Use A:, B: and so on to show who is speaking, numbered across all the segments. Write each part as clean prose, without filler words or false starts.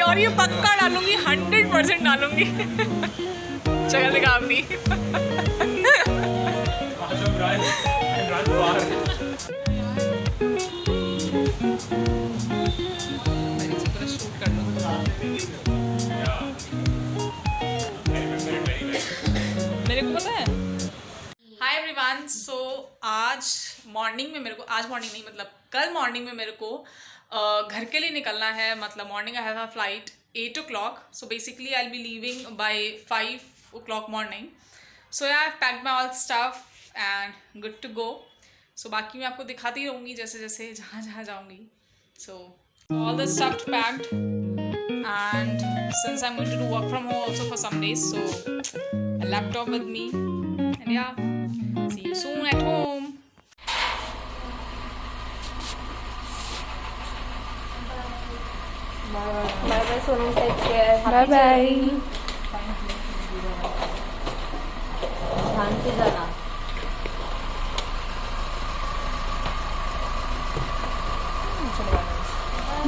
A: और ये पक्का डालूंगी, 100% डालूंगी। चल दिखा अपनी। मेरे को पता है। हाय एवरीवन, सो आज मॉर्निंग में मेरे को, आज मॉर्निंग नहीं मतलब कल मॉर्निंग में मेरे को घर के लिए निकलना है। मतलब morning I have a flight 8 o'clock, so basically I will be leaving by 5 o'clock morning. So I have packed my all stuff and good to go. So बाकी मैं आपको दिखाती रहूँगी जैसे जैसे जहाँ जहाँ जाऊँगी। So all the stuff packed and since I'm going to do work from home also for some days, so a laptop with me, and yeah, see you soon at home.
B: Bye bye Sonam, take care.
C: Bye bye.
B: ध्यान से जाना।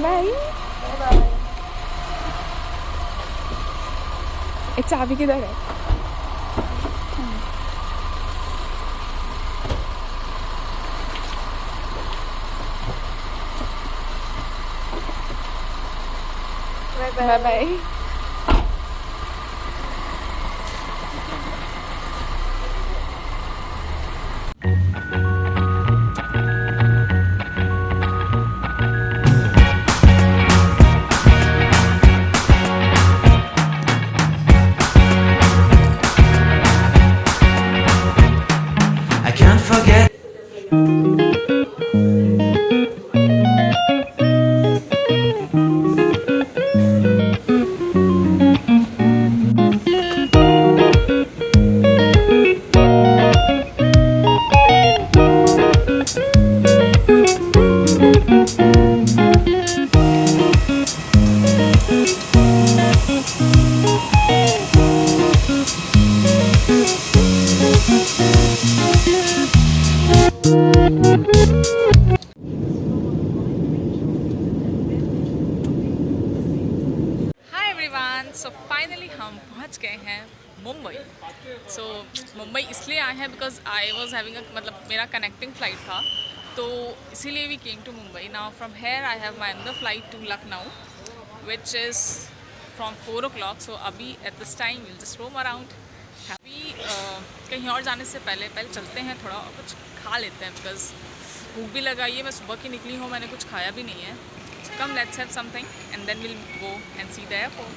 C: Bye.
B: Bye bye.
C: चाबी किधर है? Bye bye.
D: I can't forget.
A: Hi everyone, so finally हम पहुंच गए हैं मुंबई। सो मुंबई इसलिए आए हैं बिकॉज आई वॉज हैविंग मतलब मेरा कनेक्टिंग फ़्लाइट था, तो इसीलिए we came to Mumbai. Now from here I have my another flight to Lucknow which is from 4 o'clock। So अभी at this time will just roam around. अभी कहीं और जाने से पहले चलते हैं थोड़ा और कुछ खा लेते हैं बिकॉज भूख भी लगाई है। मैं सुबह की निकली हूँ, मैंने कुछ खाया भी नहीं है। So come, let's have something and then we'll go and see the airport.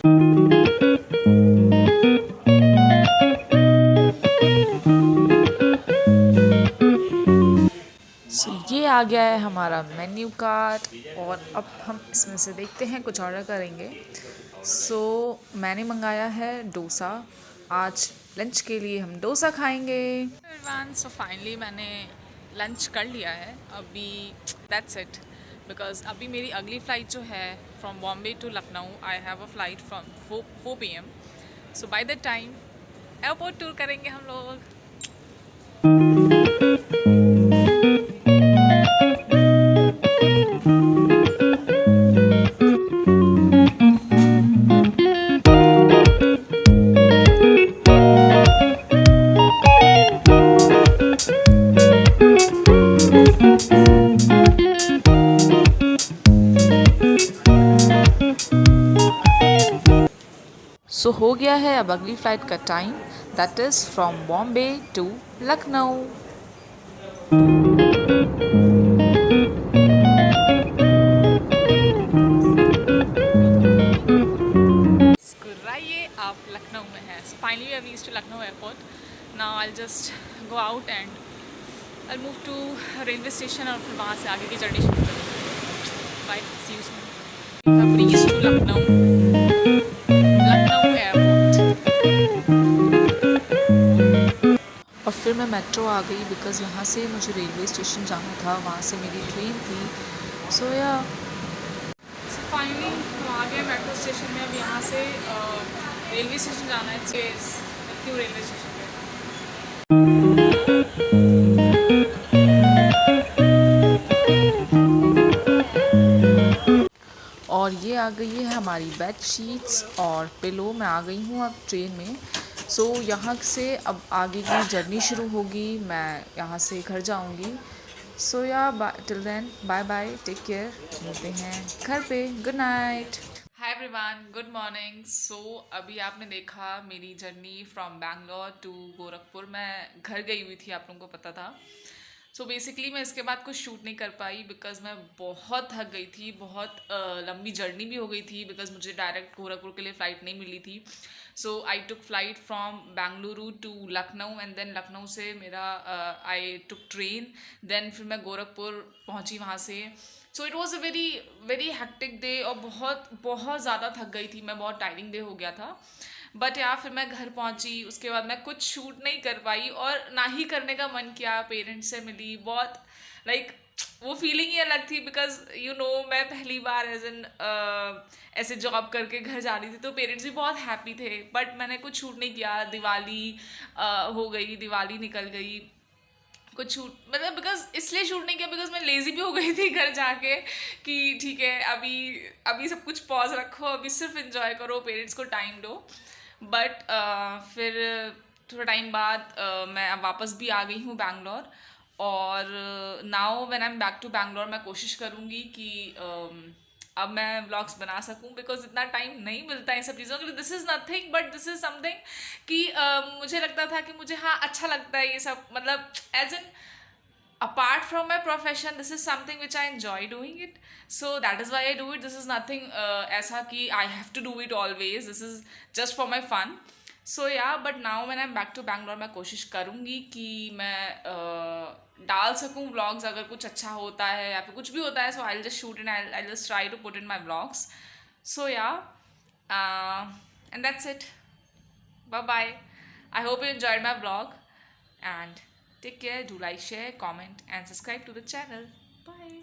A: So ये आ गया है हमारा मेन्यू कार्ड और अब हम इसमें से देखते हैं कुछ ऑर्डर करेंगे। सो मैंने मंगाया है डोसा। आज लंच के लिए हम डोसा खाएंगे। सो फाइनली मैंने लंच कर लिया है अभी। दैट्स इट बिकॉज अभी मेरी अगली फ़्लाइट जो है from Bombay to Lucknow, I have a flight from 4 PM। So by the time airport tour करेंगे हम लोग। सो हो गया है अब अगली फ़्लाइट का time, that is from Bombay to Lucknow. मुस्कुराइए, आप लखनऊ में हैं। So finally we have reached to Lucknow airport. Now I just go out and I move to railway station और फिर वहाँ से आगे की जर्नी शुरू करेंगे। Bye, see you soon. We have reached to Lucknow airport. और फिर मैं मेट्रो आ गई बिकॉज़ यहाँ से मुझे रेलवे स्टेशन जाना था, वहाँ से मेरी ट्रेन थी। सो या फाइनली हम आ गए मेट्रो स्टेशन में। अब यहाँ से रेलवे स्टेशन जाना है। क्यों रेलवे स्टेशन पे और ये आ
E: आ गई है हमारी बेड शीट्स और पिलो। मैं आ गई हूँ अब ट्रेन में। सो यहाँ से अब आगे की जर्नी शुरू होगी। मैं यहाँ से घर जाऊँगी। So yeah till then bye bye, take care, मिलते हैं घर पे। Good night.
A: Hi everyone, good morning. So अभी आपने देखा मेरी journey from Bangalore to Gorakhpur. मैं घर गई हुई थी, आप लोगों को पता था। सो बेसिकली मैं इसके बाद कुछ शूट नहीं कर पाई बिकॉज़ मैं बहुत थक गई थी। बहुत लंबी जर्नी भी हो गई थी बिकॉज़ मुझे डायरेक्ट गोरखपुर के लिए फ़्लाइट नहीं मिली थी। So I took flight from Bengaluru to Lucknow and then Lucknow से मेरा आई टुक ट्रेन। देन फिर मैं गोरखपुर पहुंची वहाँ से। So it was a very very hectic day और बहुत बहुत ज़्यादा थक गई थी मैं। बहुत टायरिंग डे हो गया था। बट यार फिर मैं घर पहुंची, उसके बाद मैं कुछ शूट नहीं कर पाई और ना ही करने का मन किया। पेरेंट्स से मिली, बहुत लाइक वो फीलिंग ही अलग थी बिकॉज यू नो मैं पहली बार एज एन ऐसे जॉब करके घर जा रही थी तो पेरेंट्स भी बहुत हैप्पी थे। बट मैंने कुछ शूट नहीं किया। दिवाली हो गई, दिवाली निकल गई, कुछ शूट मतलब बिकॉज इसलिए शूट नहीं किया बिकॉज मैं लेज़ी भी हो गई थी घर जाके कि ठीक है अभी सब कुछ पॉज रखो, अभी सिर्फ इंजॉय करो, पेरेंट्स को टाइम दो। बट फिर थोड़ा टाइम बाद मैं अब वापस भी आ गई हूँ बैंगलोर। और now when I am back to Bangalore मैं कोशिश करूँगी कि अब मैं व्लॉग्स बना सकूं बिकॉज इतना टाइम नहीं मिलता है इन सब चीज़ों के लिए। This is nothing but this is something कि मुझे लगता था कि मुझे हाँ अच्छा लगता है ये सब, मतलब as an apart from my profession this is something which I enjoy doing it, so that is why I do it. This is nothing ऐसा कि I have to do it always, this is just for my fun. So yeah, but now when I'm back to Bangalore मैं कोशिश करूँगी कि मैं डाल सकूँ vlogs अगर कुछ अच्छा होता है या फिर कुछ भी होता है। So I'll just shoot and I'll just try to put in my vlogs. So yeah, and that's it. Bye bye. I hope you enjoyed my vlog and take care. Do like, share, comment and subscribe to the channel. Bye.